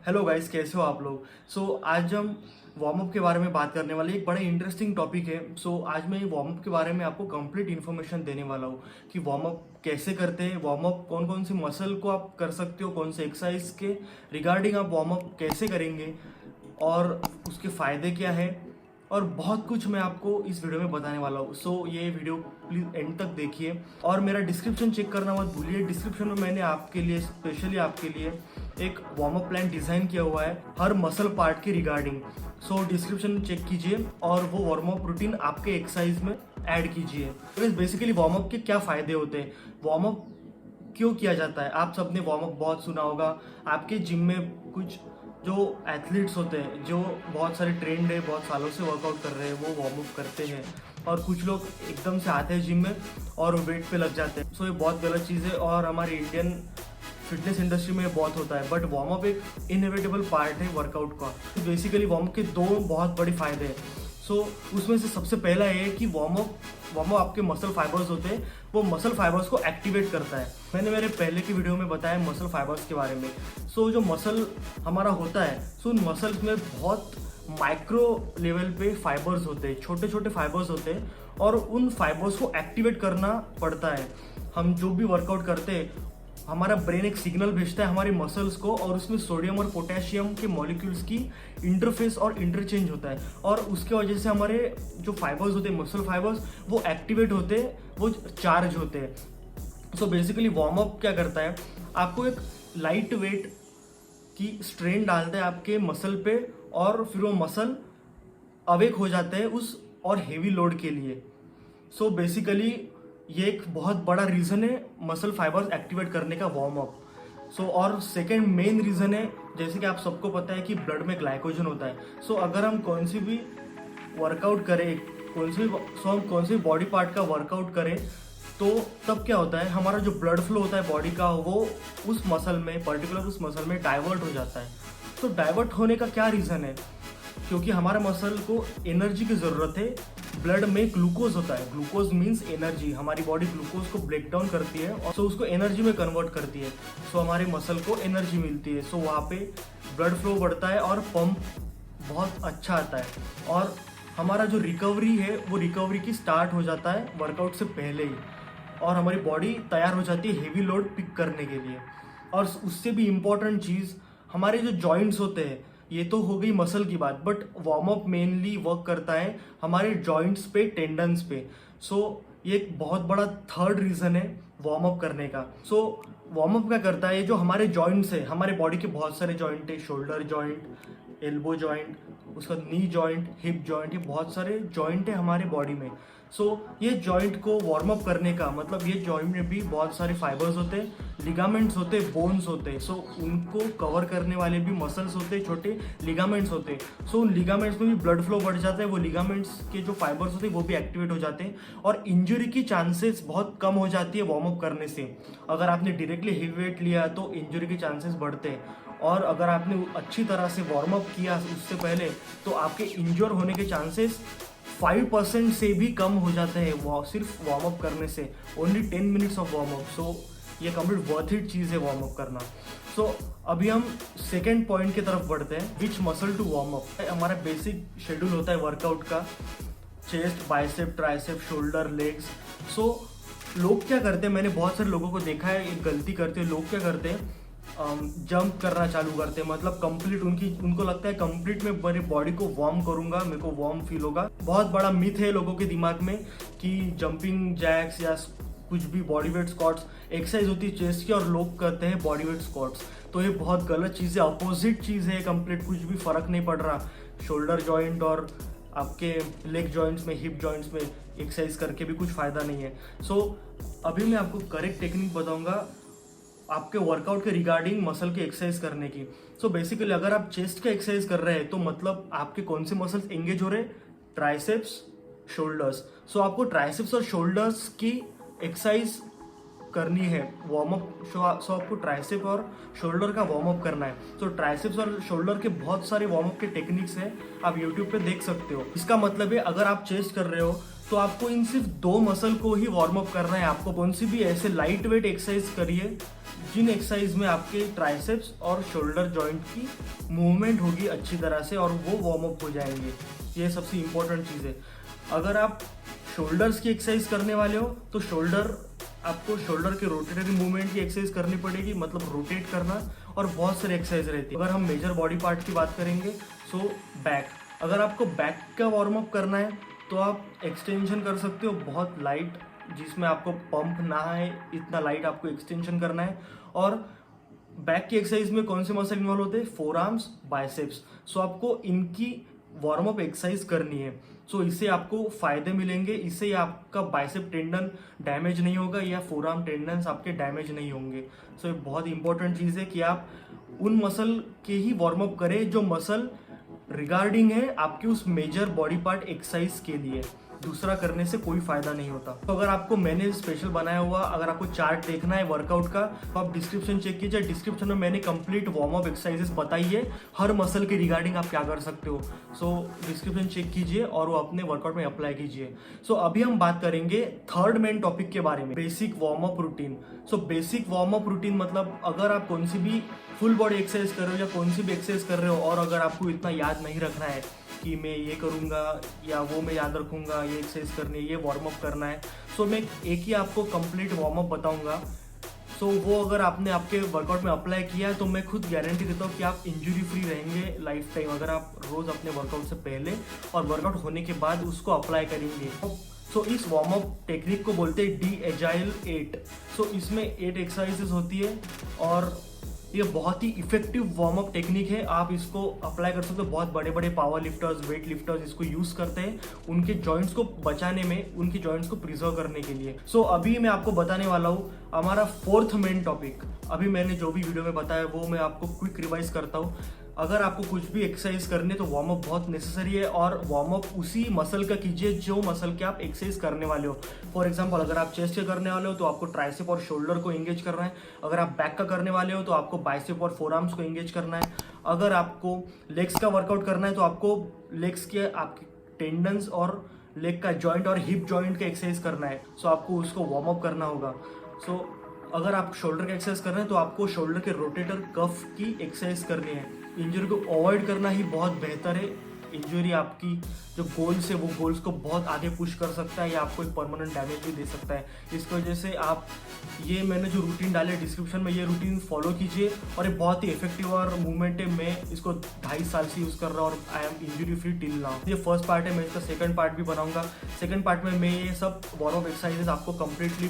Hello guys, कैसे हो आप लोग। आज हम वार्म अप के बारे में बात करने वाले। एक बड़ा इंटरेस्टिंग टॉपिक है। आज मैं वार्म अप के बारे में आपको कंप्लीट इन्फॉर्मेशन देने वाला हूँ कि वार्म अप कैसे करते हैं, वार्म अप कौन कौन सी मसल को आप कर सकते हो, कौन से एक्सरसाइज के रिगार्डिंग आप वार्म अप कैसे करेंगे और उसके फ़ायदे क्या है, और बहुत कुछ मैं आपको इस वीडियो में बताने वाला हूँ। ये वीडियो प्लीज़ एंड तक देखिए और मेरा डिस्क्रिप्शन चेक करना मत भूलिए। डिस्क्रिप्शन में मैंने आपके लिए, स्पेशली आपके लिए, एक वार्म अप प्लान डिज़ाइन किया हुआ है हर मसल पार्ट के रिगार्डिंग। डिस्क्रिप्शन चेक कीजिए और वो वार्म अप रूटीन आपके एक्सरसाइज में ऐड कीजिए। बेसिकली वार्म अप के क्या फ़ायदे होते हैं, वार्म अप क्यों किया जाता है। आप सबने वार्म अप बहुत सुना होगा। आपके जिम में कुछ जो एथलीट्स होते हैं, जो बहुत सारे ट्रेंड है, बहुत सालों से वर्कआउट कर रहे हैं, वो वार्म अप करते हैं। और कुछ लोग एकदम से आते हैं जिम में और वेट पे लग जाते हैं। ये बहुत गलत चीज़ है और हमारे इंडियन फिटनेस इंडस्ट्री में बहुत होता है। बट वार्म अप एक इनएविटेबल पार्ट है वर्कआउट का। बेसिकली वार्म अप के दो बहुत बड़े फायदे हैं। उसमें से सबसे पहला है कि वार्म अप आपके मसल फाइबर्स होते हैं, वो मसल फाइबर्स को एक्टिवेट करता है। मैंने मेरे पहले की वीडियो में बताया मसल फाइबर्स के बारे में। जो मसल हमारा होता है, उन मसल्स में बहुत माइक्रो लेवल पे फाइबर्स होते हैं, छोटे छोटे फाइबर्स होते हैं, और उन फाइबर्स को एक्टिवेट करना पड़ता है। हम जो भी वर्कआउट करते हैं, हमारा ब्रेन एक सिग्नल भेजता है हमारे मसल्स को, और उसमें सोडियम और पोटेशियम के मॉलिक्यूल्स की इंटरफेस और इंटरचेंज होता है, और उसके वजह से हमारे जो फाइबर्स होते हैं, मसल फाइबर्स, वो एक्टिवेट होते हैं, वो चार्ज होते हैं। बेसिकली वार्म अप क्या करता है, आपको एक लाइट वेट की स्ट्रेन डालता है आपके मसल पे, और फिर वो मसल अवेक हो जाते हैं उस और हेवी लोड के लिए। बेसिकली ये एक बहुत बड़ा रीज़न है मसल फाइबर्स एक्टिवेट करने का, वार्म अप। और सेकेंड मेन रीज़न है, जैसे कि आप सबको पता है कि ब्लड में ग्लाइकोजन होता है। अगर हम कौन सी भी वर्कआउट करें, हम कौन सी बॉडी पार्ट का वर्कआउट करें, तो तब क्या होता है, हमारा जो ब्लड फ्लो होता है बॉडी का, वो उस मसल में, पर्टिकुलर उस मसल में डाइवर्ट हो जाता है। डाइवर्ट होने का क्या रीज़न है, क्योंकि हमारे मसल को एनर्जी की ज़रूरत है। ब्लड में ग्लूकोज होता है, ग्लूकोज मीन्स एनर्जी। हमारी बॉडी ग्लूकोज को ब्रेक डाउन करती है और उसको एनर्जी में कन्वर्ट करती है। हमारे मसल को एनर्जी मिलती है। वहाँ पे ब्लड फ्लो बढ़ता है और पंप बहुत अच्छा आता है, और हमारा जो रिकवरी है, वो रिकवरी की स्टार्ट हो जाता है वर्कआउट से पहले ही, और हमारी बॉडी तैयार हो जाती है हेवी लोड पिक करने के लिए। और उससे भी इम्पॉर्टेंट चीज़, हमारे जो जॉइंट्स होते हैं, ये तो हो गई मसल की बात, but warm up mainly work करता है हमारे जॉइंट्स पे, टेंडन्स पे। ये एक बहुत बड़ा थर्ड रीज़न है वार्म अप करने का। वार्म अप क्या करता है, जो हमारे जॉइंट्स है, हमारे बॉडी के बहुत सारे जॉइंट है, शोल्डर जॉइंट, एल्बो जॉइंट, उसका नी जॉइंट, हिप जॉइंट, ये बहुत सारे जॉइंट है हमारे बॉडी में। ये जॉइंट को वार्म अप करने का मतलब, ये जॉइंट में भी बहुत सारे फाइबर्स होते हैं, लिगामेंट्स होते हैं, बोन्स होते हैं। उनको कवर करने वाले भी मसल्स होते हैं, छोटे लिगामेंट्स होते हैं। उन लिगामेंट्स में भी ब्लड फ्लो बढ़ जाता है, वो लिगामेंट्स के जो फाइबर्स होते हैं वो भी एक्टिवेट हो जाते हैं, और इंजरी की चांसेस बहुत कम हो जाती है वार्म अप करने से। अगर आपने डायरेक्टली हेवी वेट लिया तो इंजरी के चांसेस बढ़ते हैं, और अगर आपने अच्छी तरह से वार्म अप किया उससे पहले, तो आपके इंजर होने के चांसेस 5% से भी कम हो जाते हैं सिर्फ वार्म अप करने से। Only 10 minutes of warm up. ये कंप्लीट वर्थ इट चीज़ है वार्म अप करना। अभी हम सेकेंड पॉइंट की तरफ बढ़ते हैं, which muscle to warm up. हमारा बेसिक शेड्यूल होता है वर्कआउट का, chest, bicep, tricep, shoulder, legs. लोग क्या करते हैं, मैंने बहुत सारे लोगों को देखा है एक गलती करते हैं। लोग क्या करते हैं, जंप करना चालू करते हैं, मतलब कंप्लीट उनको लगता है कंप्लीट मैं मेरी बॉडी को वार्म करूंगा, मेरे को वार्म फील होगा। बहुत बड़ा मिथ है लोगों के दिमाग में कि जंपिंग जैक्स या कुछ भी बॉडी वेट स्क्वाट्स एक्सरसाइज होती है चेस्ट की, और लोग करते हैं बॉडी वेट स्क्वाट्स। ये बहुत गलत चीज़ है, अपोजिट चीज़ है कंप्लीट, कुछ भी फर्क नहीं पड़ रहा। शोल्डर जॉइंट और आपके लेग जॉइंट्स में, हिप जॉइंट्स में एक्सरसाइज करके भी कुछ फ़ायदा नहीं है। अभी मैं आपको करेक्ट टेक्निक बताऊंगा आपके वर्कआउट के रिगार्डिंग मसल के एक्सरसाइज करने की। बेसिकली अगर आप चेस्ट का एक्सरसाइज कर रहे हैं, तो मतलब आपके कौन से मसल्स एंगेज हो रहे हैं, ट्राइसेप्स, शोल्डर्स। आपको ट्राइसेप्स और शोल्डर्स की एक्सरसाइज करनी है वार्म अप। आपको ट्राइसेप और शोल्डर का वार्म अप करना है। ट्राइसेप्स और शोल्डर के बहुत सारे वार्म अप के टेक्निक्स हैं, आप यूट्यूब पे देख सकते हो। इसका मतलब है अगर आप चेस्ट कर रहे हो, तो आपको इन सिर्फ 2 मसल को ही वार्म अप करना है। आपको कौन सी भी ऐसे लाइट वेट एक्सरसाइज करिए जिन एक्सरसाइज में आपके ट्राइसेप्स और शोल्डर जॉइंट की मूवमेंट होगी अच्छी तरह से और वो वार्म अप हो जाएंगे। ये सबसे इम्पोर्टेंट चीज़ है। अगर आप शोल्डर्स की एक्सरसाइज करने वाले हो तो आपको शोल्डर के रोटेटरी मूवमेंट की एक्सरसाइज करनी पड़ेगी, मतलब रोटेट करना, और बहुत सारी एक्सरसाइज रहती है। अगर हम मेजर बॉडी पार्ट की बात करेंगे सो बैक, अगर आपको बैक का वार्म अप करना है तो आप एक्सटेंशन कर सकते हो बहुत लाइट, जिसमें आपको पंप ना है इतना लाइट आपको एक्सटेंशन करना है। और बैक की एक्सरसाइज में कौन से मसल इन्वॉल्व होते हैं? Four arms, biceps. सो आपको इनकी वार्म अप एक्सरसाइज करनी है। सो इससे आपको फायदे मिलेंगे, इससे आपका बाइसेप टेंडन डैमेज नहीं होगा या फोर आर्म टेंडन्स आपके डैमेज नहीं होंगे। सो ये बहुत इंपॉर्टेंट चीज़ है कि आप उन मसल के ही वार्म अप करें जो मसल रिगार्डिंग है आपके उस मेजर बॉडी पार्ट एक्सरसाइज के लिए। दूसरा करने से कोई फायदा नहीं होता। तो अगर आपको मैंने स्पेशल बनाया हुआ, अगर आपको चार्ट देखना है वर्कआउट का तो आप डिस्क्रिप्शन चेक कीजिए। डिस्क्रिप्शन में मैंने कंप्लीट वार्म अप एक्सरसाइजेस बताई है, हर मसल के रिगार्डिंग आप क्या कर सकते हो। सो डिस्क्रिप्शन चेक कीजिए और वो अपने वर्कआउट में अप्लाई कीजिए। सो अभी हम बात करेंगे थर्ड मेन टॉपिक के बारे में, basic warm up routine. So basic warm up routine मतलब अगर आप कौन सी भी फुल बॉडी एक्सरसाइज कर रहे हो या कौन सी भी एक्सरसाइज कर रहे हो और अगर आपको इतना याद नहीं रखना है कि मैं ये करूँगा या वो मैं याद रखूँगा, ये एक्सरसाइज करनी है, ये वार्म अप करना है, सो मैं एक ही आपको कंप्लीट वार्म अप बताऊँगा। सो वो अगर आपने आपके वर्कआउट में अप्लाई किया तो मैं खुद गारंटी देता हूँ कि आप इंजरी फ्री रहेंगे लाइफ टाइम, अगर आप रोज़ अपने वर्कआउट से पहले और वर्कआउट होने के बाद उसको अप्लाई करेंगे। सो इस वार्म अप टेक्निक को बोलते हैं डी एजाइल 8। सो इसमें 8 एक्सरसाइजेस होती है और ये बहुत ही इफेक्टिव वार्म अप टेक्निक है। आप इसको अप्लाई कर सकते हो, बहुत बड़े बड़े पावर लिफ्टर्स, वेट लिफ्टर्स इसको यूज करते हैं उनके जॉइंट्स को बचाने में, उनके जॉइंट्स को प्रिजर्व करने के लिए। सो अभी मैं आपको बताने वाला हूँ हमारा फोर्थ मेन टॉपिक। अभी मैंने जो भी वीडियो में बताया वो मैं आपको क्विक रिवाइज करता हूँ। अगर आपको कुछ भी एक्सरसाइज करने तो वार्म अप बहुत नेसेसरी है और वार्म अप उसी मसल का कीजिए जो मसल के आप एक्सरसाइज करने वाले हो। फॉर एग्जांपल अगर आप चेस्ट का करने वाले हो तो आपको ट्राइसेप और शोल्डर को एंगेज करना है। अगर आप बैक का करने वाले हो तो आपको बाइसेप और फोर आर्म्स को एंगेज करना है। अगर आपको लेग्स का वर्कआउट करना है तो आपको लेग्स के आपके टेंडन्स और लेग का जॉइंट और हिप जॉइंट का एक्सरसाइज करना है। सो आपको उसको वार्म अप करना होगा। सो अगर आप शोल्डर का एक्सरसाइज कर रहे हैं तो आपको शोल्डर के रोटेटर कफ की एक्सरसाइज करनी है। इंजरी को अवॉइड करना ही बहुत बेहतर है। इंजरी आपकी जो गोल्स है वो गोल्स को बहुत आगे पुश कर सकता है या आपको एक परमानेंट डैमेज भी दे सकता है। इसकी वजह से आप ये मैंने जो रूटीन डाले डिस्क्रिप्शन में, ये रूटीन फॉलो कीजिए और ये बहुत ही इफेक्टिव और मूवमेंट है। मैं इसको 2.5 साल से यूज़ कर रहा हूँ और I am injury free till now. ये फर्स्ट पार्ट है, मैं इसका सेकंड पार्ट भी बनाऊंगा। सेकंड पार्ट में मैं ये सब वार्म अप एक्सरसाइजेस आपको कंप्लीटली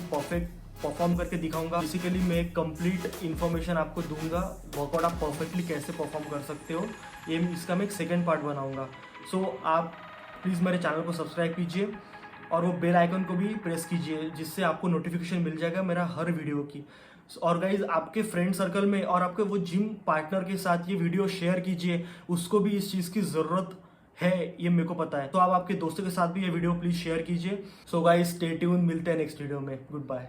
परफॉर्म करके दिखाऊंगा। बेसिकली मैं कंप्लीट इन्फॉर्मेशन आपको दूंगा, वर्कआउट आप परफेक्टली कैसे परफॉर्म कर सकते हो, ये इसका मैं एक सेकंड पार्ट बनाऊंगा। सो आप प्लीज़ मेरे चैनल को सब्सक्राइब कीजिए और वो बेल आइकन को भी प्रेस कीजिए, जिससे आपको नोटिफिकेशन मिल जाएगा मेरा हर वीडियो की। और गाइज आपके फ्रेंड सर्कल में और आपके वो जिम पार्टनर के साथ ये वीडियो शेयर कीजिए, उसको भी इस चीज़ की ज़रूरत है, ये मेरे को पता है। तो आप आपके दोस्तों के साथ भी ये वीडियो प्लीज़ शेयर कीजिए। सो गाइज स्टे ट्यून, मिलते हैं नेक्स्ट वीडियो में। Good bye.